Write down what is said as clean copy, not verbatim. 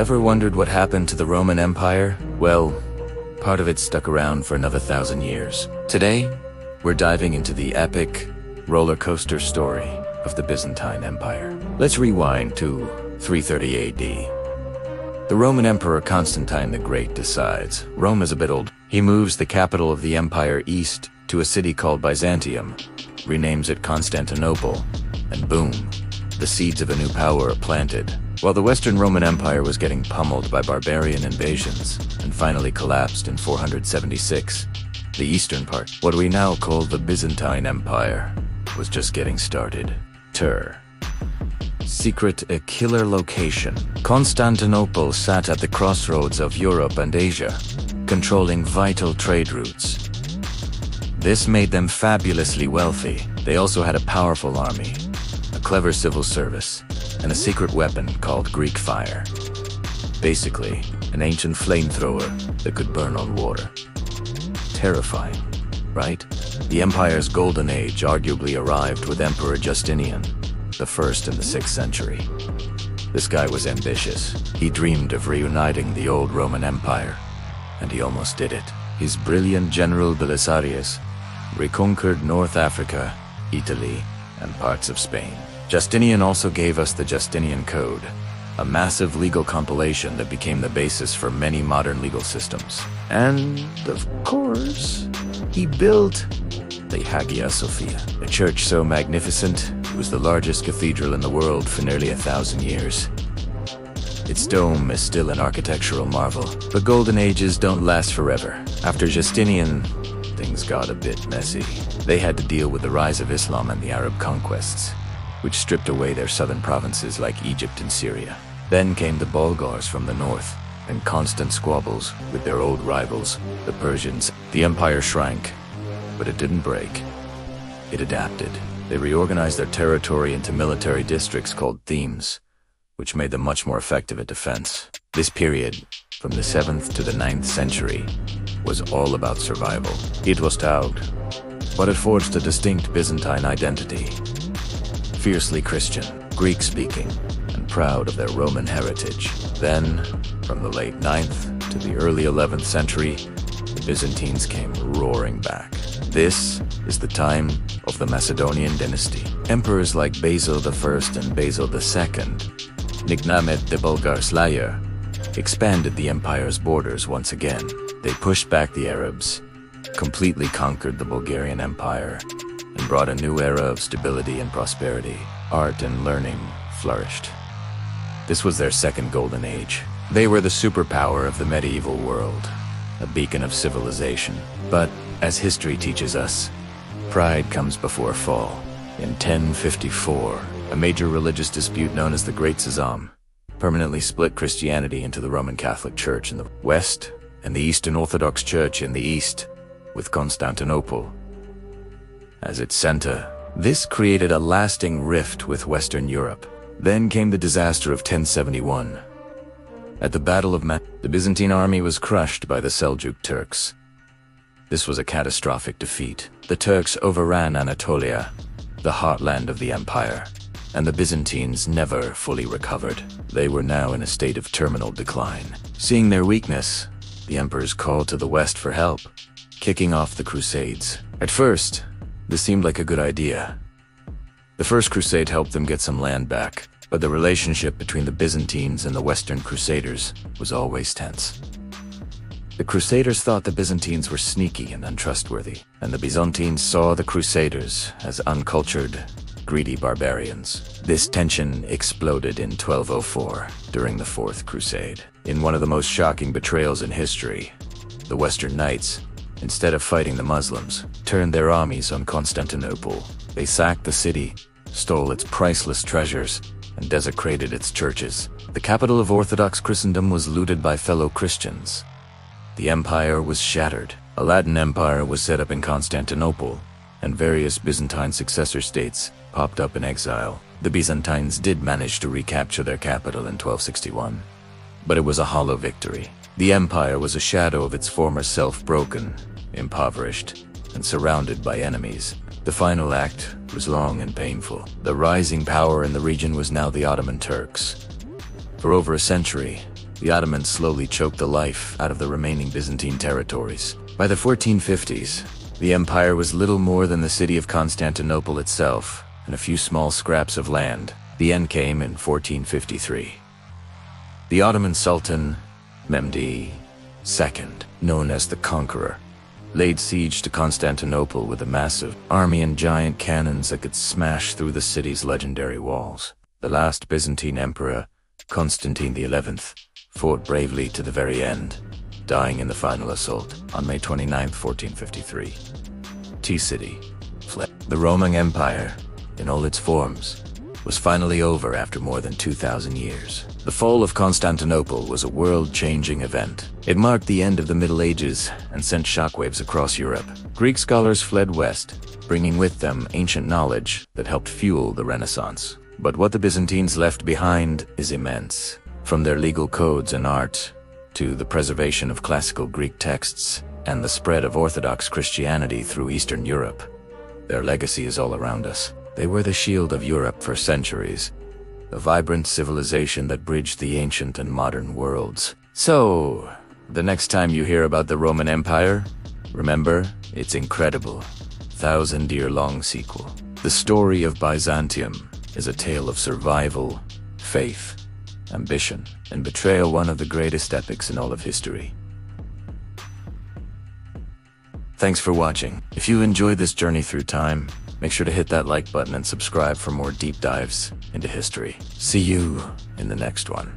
Ever wondered what happened to the Roman Empire? Well, part of it stuck around for another 1,000 years. Today, we're diving into the epic roller coaster story of the Byzantine Empire. Let's rewind to 330 AD. The Roman Emperor Constantine the Great decides Rome is a bit old. He moves the capital of the empire east to a city called Byzantium, renames it Constantinople, and boom, the seeds of a new power are planted. While the Western Roman Empire was getting pummeled by barbarian invasions and finally collapsed in 476, the eastern part, what we now call the Byzantine Empire, was just getting started. Secret, a killer location. Constantinople sat at the crossroads of Europe and Asia, controlling vital trade routes. This made them fabulously wealthy. They also had a powerful army, a clever civil service, and a secret weapon called Greek fire. Basically, an ancient flamethrower that could burn on water. Terrifying, right? The empire's golden age arguably arrived with Emperor Justinian, the first in the 6th century. This guy was ambitious. He dreamed of reuniting the old Roman Empire, and he almost did it. His brilliant general Belisarius reconquered North Africa, Italy, and parts of Spain. Justinian also gave us the Justinian Code, a massive legal compilation that became the basis for many modern legal systems. And, of course, he built the Hagia Sophia, a church so magnificent it was the largest cathedral in the world for nearly 1,000 years. Its dome is still an architectural marvel, but golden ages don't last forever. After Justinian, things got a bit messy. They had to deal with the rise of Islam and the Arab conquests, which stripped away their southern provinces like Egypt and Syria. Then came the Bulgars from the north, and constant squabbles with their old rivals, the Persians. The empire shrank, but it didn't break. It adapted. They reorganized their territory into military districts called themes, which made them much more effective at defense. This period, from the 7th to the 9th century, was all about survival. It was tagged, but it forged a distinct Byzantine identity. Fiercely Christian, Greek-speaking, and proud of their Roman heritage. Then, from the late 9th to the early 11th century, the Byzantines came roaring back. This is the time of the Macedonian dynasty. Emperors like Basil I and Basil II, nicknamed the Bulgar Slayer, expanded the empire's borders once again. They pushed back the Arabs, completely conquered the Bulgarian Empire, and brought a new era of stability and prosperity. Art and learning flourished. This was their second golden age. They were the superpower of the medieval world, a beacon of civilization. But, as history teaches us, pride comes before a fall. In 1054, a major religious dispute known as the Great Schism permanently split Christianity into the Roman Catholic Church in the west and the Eastern Orthodox Church in the east, with Constantinople as its center. This created a lasting rift with Western Europe. Then came the disaster of 1071. At the Battle of the Byzantine army was crushed by the Seljuk Turks. This was a catastrophic defeat. The Turks overran Anatolia, the heartland of the empire, and the Byzantines never fully recovered. They were now in a state of terminal decline. Seeing their weakness, the emperors called to the west for help, kicking off the Crusades. At first, this seemed like a good idea. The First Crusade helped them get some land back, but the relationship between the Byzantines and the Western Crusaders was always tense. The Crusaders thought the Byzantines were sneaky and untrustworthy, and the Byzantines saw the Crusaders as uncultured, greedy barbarians. This tension exploded in 1204 during the Fourth Crusade. In one of the most shocking betrayals in history, the Western Knights, instead of fighting the Muslims, turned their armies on Constantinople. They sacked the city, stole its priceless treasures, and desecrated its churches. The capital of Orthodox Christendom was looted by fellow Christians. The empire was shattered. A Latin empire was set up in Constantinople, and various Byzantine successor states popped up in exile. The Byzantines did manage to recapture their capital in 1261, but it was a hollow victory. The empire was a shadow of its former self, broken, impoverished, and surrounded by enemies. The final act was long and painful. The rising power in the region was now the Ottoman Turks. For over a century, the Ottomans slowly choked the life out of the remaining Byzantine territories. By the 1450s, the empire was little more than the city of Constantinople itself and a few small scraps of land. The end came in 1453. The Ottoman Sultan, Mehmed II, known as the Conqueror, laid siege to Constantinople with a massive army and giant cannons that could smash through the city's legendary walls. The last Byzantine emperor, Constantine XI, fought bravely to the very end, dying in the final assault on May 29, 1453. T-City fled. The Roman Empire, in all its forms, was finally over after more than 2,000 years. The fall of Constantinople was a world-changing event. It marked the end of the Middle Ages and sent shockwaves across Europe. Greek scholars fled west, bringing with them ancient knowledge that helped fuel the Renaissance. But what the Byzantines left behind is immense. From their legal codes and art, to the preservation of classical Greek texts, and the spread of Orthodox Christianity through Eastern Europe, their legacy is all around us. They were the shield of Europe for centuries, a vibrant civilization that bridged the ancient and modern worlds. So, the next time you hear about the Roman Empire, remember, it's incredible, 1,000-year-long sequel. The story of Byzantium is a tale of survival, faith, ambition, and betrayal, one of the greatest epics in all of history. Thanks for watching. If you enjoyed this journey through time, make sure to hit that like button and subscribe for more deep dives into history. See you in the next one.